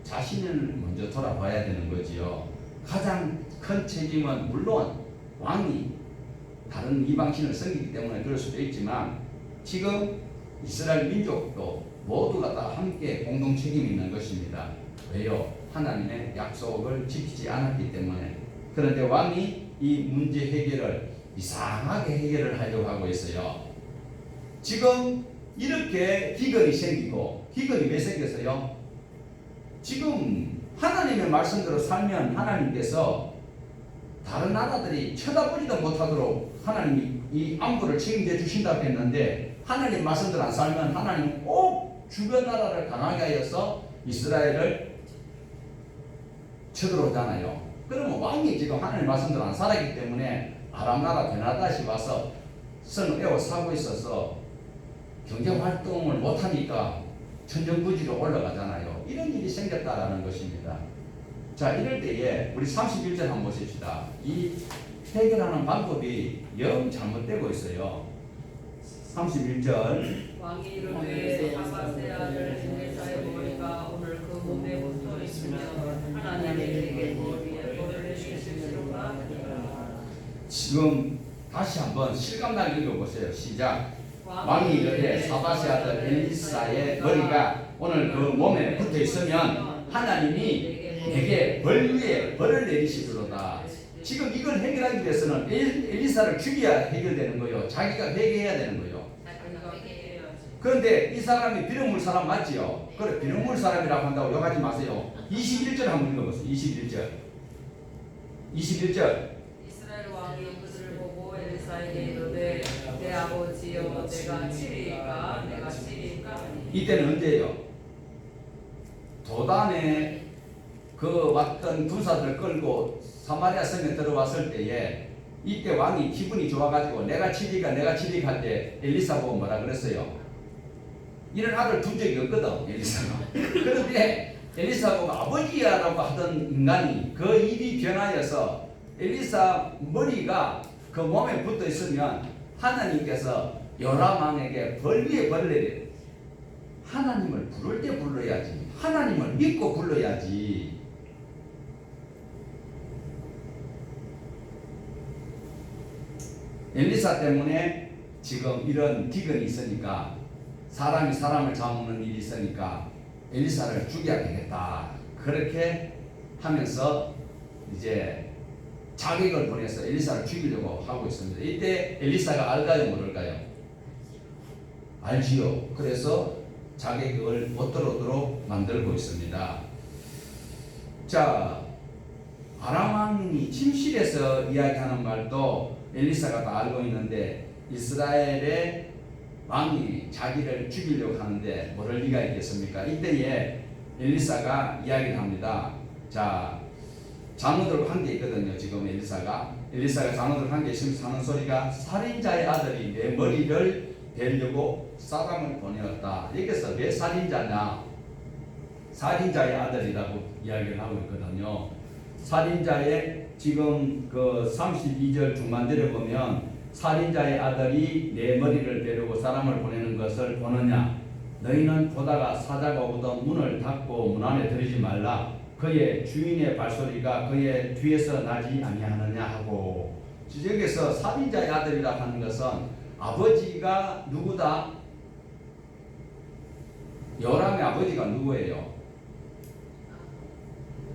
자신을 먼저 돌아봐야 되는 거지요. 가장 큰 책임은 물론 왕이 다른 이방신을 섬기기 때문에 그럴 수도 있지만 지금 이스라엘 민족도 모두가 다 함께 공동 책임이 있는 것입니다. 왜요? 하나님의 약속을 지키지 않았기 때문에. 그런데 왕이 이 문제 해결을 이상하게 해결을 하려고 하고 있어요. 지금 이렇게 기근이 생기고, 기근이 왜 생겼어요? 지금 하나님의 말씀대로 살면 하나님께서 다른 나라들이 쳐다보지도 못하도록 하나님이 이 안보를 책임져 주신다고 했는데, 하나님 말씀대로 안 살면 하나님 꼭 주변 나라를 강하게 하여서 이스라엘을 쳐들어오잖아요. 그러면 왕이 지금 하나님 말씀대로 안 살았기 때문에 아람 나라 베나다시 와서 선을 에워 사고 있어서 경제 활동을 못하니까 천정부지로 올라가잖아요. 이런 일이 생겼다라는 것입니다. 자, 이럴 때에 우리 31절 한번 보십시다. 이 해결하는 방법이 영 잘못되고 있어요. 31절 왕이 이르되 하바세 아들 엘리사의 머리가 오늘 그 몸에 붙어 있으면 하나님이 그에게 머리에 벌을 내리실지로다. 지금 다시 한번 실감나게 읽어보세요. 시작. 왕이 이르되 사바세 아들 엘리사의 머리가 오늘 그 몸에 붙어 있으면 하나님이 내게 벌 위에 벌을 내리시리로다. 지금 이걸 해결하기 위해서는 엘리사를 죽여야 해결되는 거예요. 자기가 회개해야 되는 거예요. 그런데 이 사람이 비름물 사람 맞지요? 그래, 비름물 사람이라고 한다고 욕하지 마세요. 21절 한번 읽어보세요. 21절. 이스라엘 왕이 그들을 보고 엘리사에게 이르되 내 아버지여 내가 치리이까. 이때는 언제예요? 도단에 그 왔던 군사들을 끌고 사마리아 성에 들어왔을 때에 이때 왕이 기분이 좋아가지고 내가 치리가 할 때 엘리사 보고 뭐라 그랬어요? 이런 아들 둔 적이 없거든, 엘리사가. 그런데 엘리사 보고 아버지야라고 하던 인간이 그 일이 변하여서 엘리사 머리가 그 몸에 붙어 있으면 하나님께서 요람 왕에게 벌 위에 벌을 내려. 하나님을 부를 때 불러야지. 하나님을 믿고 불러야지. 엘리사 때문에 지금 이런 기근이 있으니까, 사람이 사람을 잡는 일이 있으니까 엘리사를 죽여야 되겠다. 그렇게 하면서 이제 자객을 보내서 엘리사를 죽이려고 하고 있습니다. 이때 엘리사가 알까요, 모를까요? 알지요. 그래서 자객을 못 들어오도록 만들고 있습니다. 자, 아람 왕이 침실에서 이야기하는 말도 엘리사가 다 알고 있는데, 이스라엘의 왕이 자기를 죽이려고 하는데 모를 리가 있겠습니까? 이때에 엘리사가 이야기를 합니다. 자, 장로들 한 게 있거든요. 지금 엘리사가 장로들 한 게 있으면 하는 소리가 살인자의 아들이 내 머리를 베려고 사람을 보내었다. 여기서 왜 살인자냐? 살인자의 아들이라고 이야기를 하고 있거든요. 살인자의 지금 그 32절 중반 내려보면 살인자의 아들이 내 머리를 베려고 사람을 보내는 것을 보느냐? 너희는 보다가 사자가 오던 문을 닫고 문 안에 들이지 말라. 그의 주인의 발소리가 그의 뒤에서 나지 아니하느냐 하고. 여기서 살인자의 아들이라 하는 것은 아버지가 누구다? 요람의 아버지가 누구예요?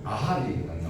아합이거든요.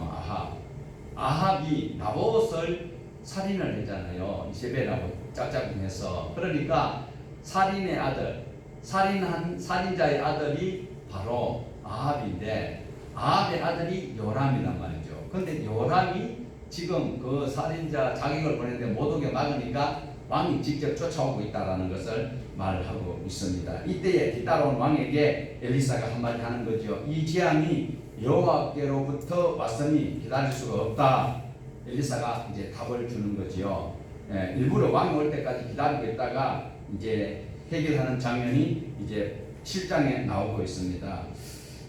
아합이 나봇을 살인을 했잖아요. 이세벨하고 짝짝꿍해서. 그러니까 살인의 아들, 살인자의 아들이 바로 아합인데, 아합의 아들이 요람이란 말이죠. 그런데 요람이 지금 그 살인자 자객을 보내는데 못 오게 막으니까 왕이 직접 쫓아오고 있다라는 것을 말하고 있습니다. 이때에 뒤따라온 왕에게 엘리사가 한마디 하는 거죠. 이 재앙이 여호와께로부터 왔으니 기다릴 수가 없다. 엘리사가 이제 답을 주는 거지요. 일부러 왕이 올 때까지 기다리고 있다가 이제 해결하는 장면이 이제 7장에 나오고 있습니다.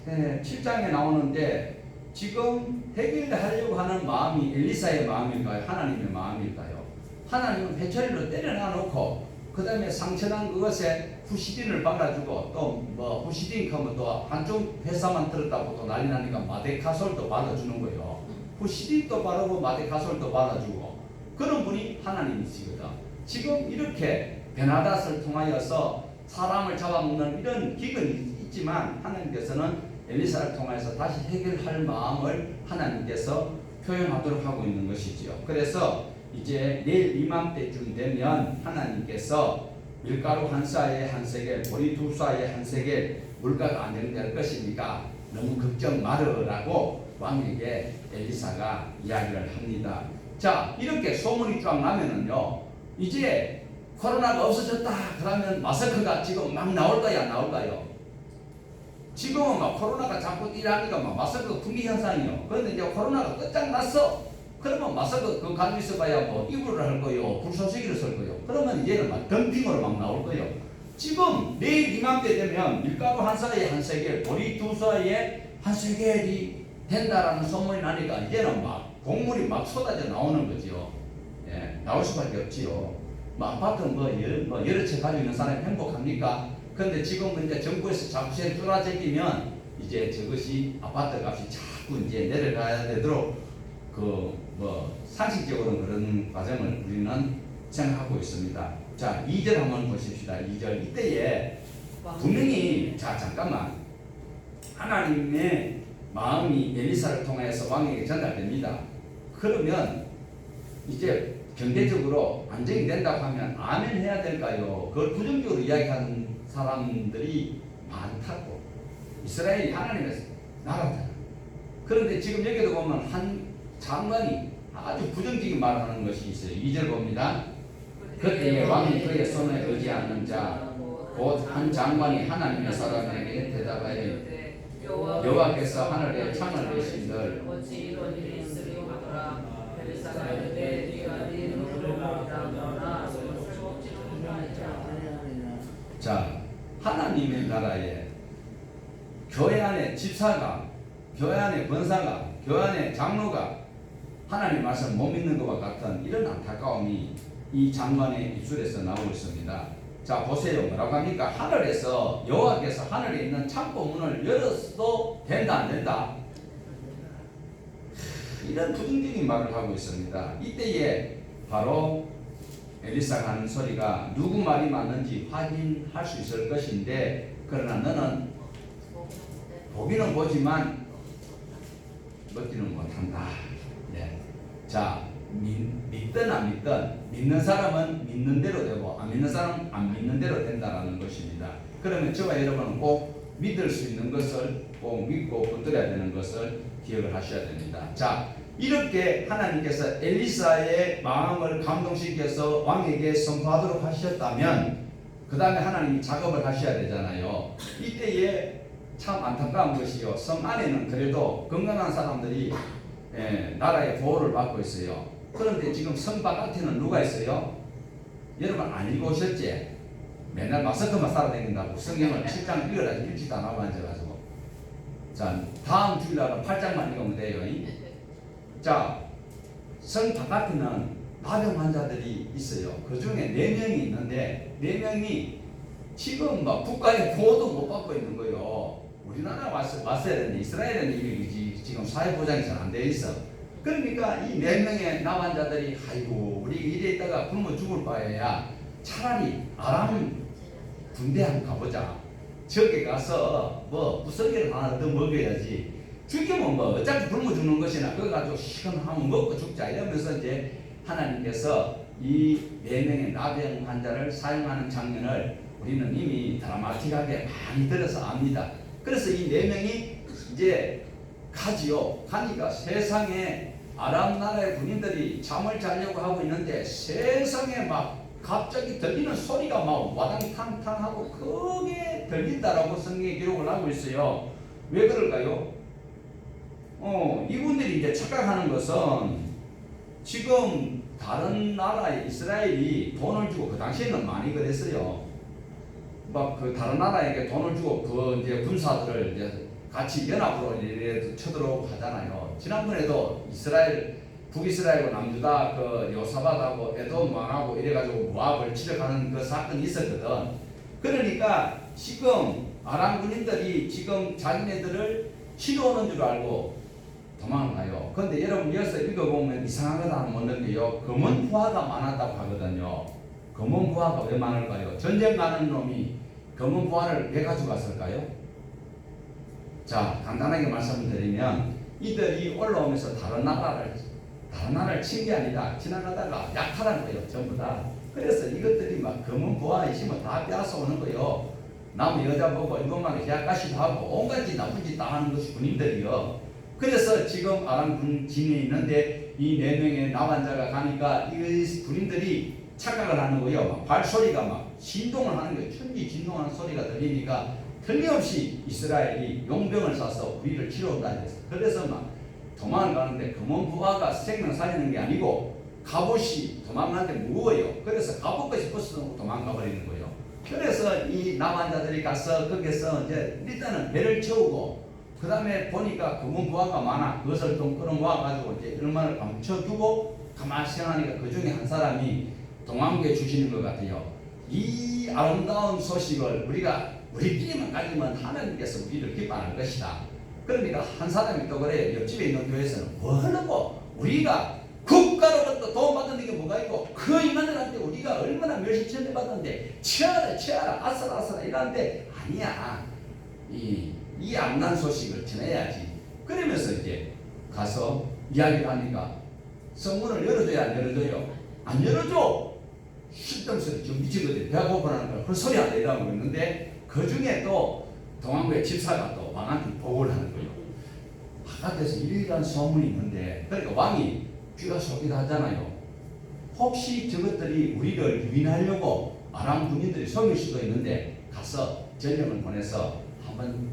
7장에 나오는데 지금 해결하려고 하는 마음이 엘리사의 마음일까요? 하나님의 마음일까요? 하나님은 회초리로 때려놔 놓고 그 다음에 상처난 그것에 후시딘을 발라주고 또 뭐 후시딘 하면 또 한쪽 회사만 들었다고 또 난리 나니까 마데카솔도 받아주는 거예요. 그 시립도 바르고 마데카솔도 발라주고 그런 분이 하나님이시거든. 지금 이렇게 베나닷을 통하여서 사람을 잡아먹는 이런 기근이 있지만 하나님께서는 엘리사를 통해서 다시 해결할 마음을 하나님께서 표현하도록 하고 있는 것이지요. 그래서 이제 내일 이맘때쯤 되면 하나님께서 밀가루 한 쌀에 한 세겔, 보리 두 쌀에 한 세겔 물가가 안정될 것이니까 너무 걱정 말으라고 왕에게 엘리사가 이야기를 합니다. 자, 이렇게 소문이 쫙 나면은요, 이제 코로나가 없어졌다 그러면 마스크가 지금 막 나올까요, 안 나올까요? 지금은 막 코로나가 자꾸 일하니까 막 마스크 품귀 현상이요. 그런데 이제 코로나가 끝장났어. 그러면 마스크 그거 가지고 있어봐야 뭐 이불을 할 거요, 불쏘시개를 쓸 거요. 그러면 이제는 막 덤핑으로 막 나올 거요. 지금 내일 이맘때 되면 밀가루 한 쌀에 한 세겔, 보리 두 쌀에 한 세겔이 된다라는 소문이 나니까 이제는 막 곡물이 막 쏟아져 나오는 거지요. 예, 나올 수밖에 없지요. 뭐 아파트 여러 채 가지고 있는 사람이 행복합니까? 근데 지금 이제 정부에서 자꾸세 뚫어제끼면 이제 저것이 아파트 값이 자꾸 이제 내려가야 되도록 상식적으로는 그런 과정을 우리는 생각하고 있습니다. 자, 2절 한번 보십시다. 2절 이때에 분명히 자 잠깐만 하나님의 마음이 엘리사를 통해서 왕에게 전달됩니다. 그러면 이제 경제적으로 안정이 된다고 하면 아멘 해야 될까요? 그걸 부정적으로 이야기하는 사람들이 많다고. 이스라엘이 하나님의 나라잖아. 그런데 지금 여기도 보면 한 장관이 아주 부정적인 말을 하는 것이 있어요. 2절 봅니다. 그때에 왕이 그의 손에 의지하는 자 곧 한 장관이 하나님의 사람에게 대답하여 여호와께서 하늘에 창을 내신들 어찌 이런 일이 있으리요 하더라. 엘리사가 이르되 네가 네 눈으로 보리라. 그러나 쓸모없지는 못하니라. 자, 하나님의 나라에 교회 안에 집사가, 교회 안에 권사가, 교회 안에 장로가 하나님 말씀 못 믿는 것과 같은 이런 안타까움이 이 장관의 입술에서 나오고 있습니다. 자, 보세요. 뭐라고 합니까? 하늘에서 여호와께서 하늘에 있는 창고 문을 열어도 된다 안 된다? 이런 부정적인 말을 하고 있습니다. 이때에 바로 엘리사가 하는 소리가 누구 말이 맞는지 확인할 수 있을 것인데 그러나 너는 보기는 보지만 먹지는 못한다. 네. 자, 믿든 안 믿든 믿는 사람은 믿는 대로 되고 안 믿는 사람은 안 믿는 대로 된다라는 것입니다. 그러면 저와 여러분은 꼭 믿을 수 있는 것을 꼭 믿고 붙들어야 되는 것을 기억을 하셔야 됩니다. 자, 이렇게 하나님께서 엘리사의 마음을 감동시켜서 왕에게 선포하도록 하셨다면 그 다음에 하나님이 작업을 하셔야 되잖아요. 이때에 참 안타까운 것이요. 성 안에는 그래도 건강한 사람들이 나라의 보호를 받고 있어요. 그런데 지금 성 바깥에는 누가 있어요? 여러분 안 읽으셨지? 맨날 마스크만 살아다닌다고 성경을 7장 읽으라 읽지도 안 하고 앉아가지고. 자, 다음 주일날은 8장만 읽으면 돼요. 자, 성 바깥에는 나병 환자들이 있어요. 그 중에 4명이 있는데 4명이 지금 막 국가의 보호도 못 받고 있는 거예요. 우리나라 왔어야 되는데 이스라엘은 이게 지금 사회보장이 잘 안 돼 있어. 그러니까 이 4명의 남환자들이 아이고 우리 이래 있다가 굶어 죽을 바에야 차라리 아람 군대 한번 가보자. 저기 가서 뭐 부서기를 하나 더 먹어야지. 죽이면 뭐 어차피 굶어 죽는 것이나 그거 가지고 시원하면 먹고 죽자 이러면서 이제 하나님께서 이 4명의 나병 환자를 사용하는 장면을 우리는 이미 드라마틱하게 많이 들어서 압니다. 그래서 이 4명이 이제 가지요. 가니까 세상에 아람 나라의 군인들이 잠을 자려고 하고 있는데 세상에 막 갑자기 들리는 소리가 막 와당탕탕하고 크게 들린다라고 성경에 기록을 하고 있어요. 왜 그럴까요? 이분들이 이제 착각하는 것은 지금 다른 나라의 이스라엘이 돈을 주고 그 당시에는 많이 그랬어요. 막 그 다른 나라에게 돈을 주고 그 이제 군사들을 이제 같이 연합으로 이래 쳐들어오고 하잖아요. 지난번에도 북이스라엘과 남유다 그 요사밧하고 에돔 왕하고 이래가지고 모압을 치러가는 그 사건이 있었거든. 그러니까 지금 아람 군인들이 지금 자기네들을 치러오는 줄 알고 도망을 가요. 그런데 여러분 여기서 읽어보면 이상하다 하면 없는데요. 검은 부하가 많았다고 하거든요. 검은 부하가 왜 많을까요? 전쟁 가는 놈이 검은 부하를 왜 가져갔을까요? 자, 간단하게 말씀드리면 이들이 올라오면서 다른 나라를 친 게 아니라 지나가다가 약탈한 거예요. 전부 다. 그래서 이것들이 막 검은 부하 있으면 다 빼앗아 오는 거예요. 남 여자 보고 이것만 계약까지도 하고 온갖 짓 나쁜 짓 다 하는 것이 군인들이요. 그래서 지금 아람 군진에 있는데 이 4명의 나환자가 가니까 이 군인들이 착각을 하는 거예요. 막 발소리가 막 진동을 하는 거예요. 천지 진동하는 소리가 들리니까 틀림없이 이스라엘이 용병을 쏴서 우리를 치러온다 했어요. 그래서 막 도망을 가는데 검은 부하가 생명 살리는 게 아니고 갑옷이 도망가는데 무거워요. 그래서 갑옷까지 벗어놓고 도망가 버리는 거예요. 그래서 이 남한자들이 가서 거기서 이제 일단은 배를 채우고 그 다음에 보니까 검은 부하가 많아. 그것을 좀 끌어모아가지고 이제 얼마를 감춰두고 가만히 생각하니까 그 중에 한 사람이 동안교에 주시는 것 같아요. 이 아름다운 소식을 우리끼리만 가지면 하나님께서 우리를 기뻐할 것이다. 그러니까 한 사람이 또 그래요. 옆집에 있는 교회에서는 뭐 하려고 우리가 국가로부터 도움받는 게 뭐가 있고 그 인간들한테 우리가 얼마나 멸시천대 받았는데 치아라 아싸라 이러는데 아니야. 이 암난 소식을 전해야지. 그러면서 이제 가서 이야기를 하니까 성문을 열어줘야 안 열어줘요? 안 열어줘. 실등소리 좀 미친 거지. 배가 고파하는 걸 그 소리 안 내라고 했는데 그 중에 또 동안교회 집사가 또 왕한테 보고를 하는 거예요. 바깥에서 이러한 소문이 있는데 그러니까 왕이 귀가 속이다 하잖아요. 혹시 저것들이 우리를 유인하려고 아람 군인들이 속일 수도 있는데 가서 전령을 보내서 한번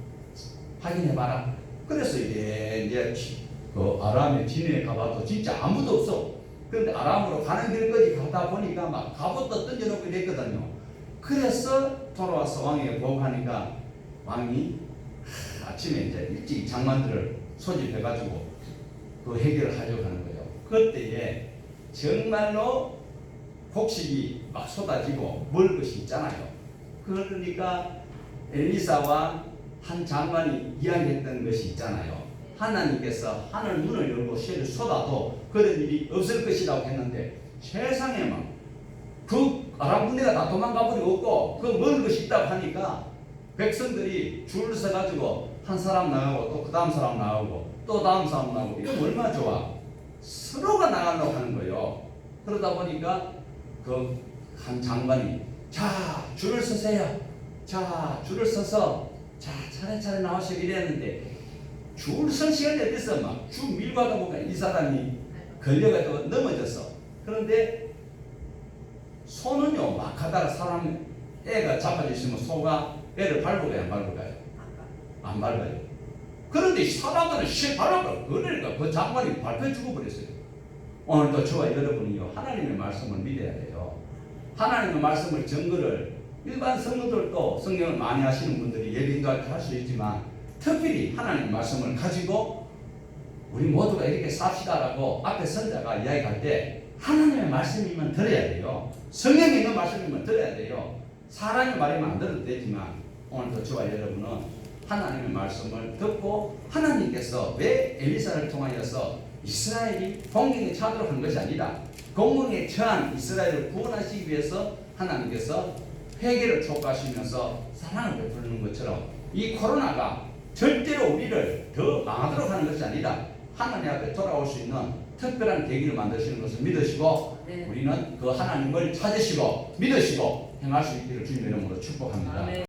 확인해봐라. 그래서 이제 그 아람의 진해에 가봐도 진짜 아무도 없어. 그런데 아람으로 가는 길까지 가다 보니까 막 갑옷도 던져놓고 이랬거든요. 그래서 돌아와서 왕에게 보고하니까 왕이 아침에 이제 일찍 장관들을 소집해가지고 그 해결을 하려고 하는 거예요. 그때에 정말로 곡식이 막 쏟아지고 먹을 것이 있잖아요. 그러니까 엘리사와 한 장관이 이야기했던 것이 있잖아요. 하나님께서 하늘 문을 열고 쇠를 쏟아도 그런 일이 없을 것이라고 했는데 세상에 막 그 아람 군대가 다 도망가 버리고 없고 그 먹을 것이 있다고 하니까 백성들이 줄을 서가지고 한 사람 나가고 또 그 다음 사람 나가고 또 다음 사람 나가고 이러면 얼마나 좋아. 서로가 나가려고 하는 거예요. 그러다 보니까 그 한 장관이 자 줄을 서세요. 자 줄을 서서 자 차례차례 나오시고 이랬는데 줄 설 시간이 어딨어. 막 줄 밀고 하다 보니까 이 사람이 걸려가지고 넘어졌어. 그런데 소는요 막 하다가 사람 애가 잡아져 있으면 소가 애를 밟을까요 안 밟을까요? 안 밟아요. 그런데 사람들은 실 밟아버려. 그러니까 그 장관이 밟혀 죽어버렸어요. 오늘도 저와 여러분이요 하나님의 말씀을 믿어야 돼요. 하나님의 말씀을 증거를 일반 성도들도 성경을 많이 하시는 분들이 예배인도 할 수 있지만 특별히 하나님의 말씀을 가지고 우리 모두가 이렇게 삽시다라고 앞에 선자가 이야기할 때 하나님의 말씀이면 들어야 돼요. 성경에 있는 말씀이면 들어야 돼요. 사람의 말이면 안 들어도 되지만 오늘도 저와 여러분은 하나님의 말씀을 듣고 하나님께서 왜 엘리사를 통하여서 이스라엘이 공경에 처하도록 한 것이 아니라 공경에 처한 이스라엘을 구원하시기 위해서 하나님께서 회개를 촉구하시면서 사랑을 베푸는 것처럼 이 코로나가 절대로 우리를 더 망하도록 하는 것이 아니라 하나님 앞에 돌아올 수 있는 특별한 계기를 만드시는 것을 믿으시고 우리는 그 하나님을 찾으시고 믿으시고 행할 수 있기를 주님의 이름으로 축복합니다.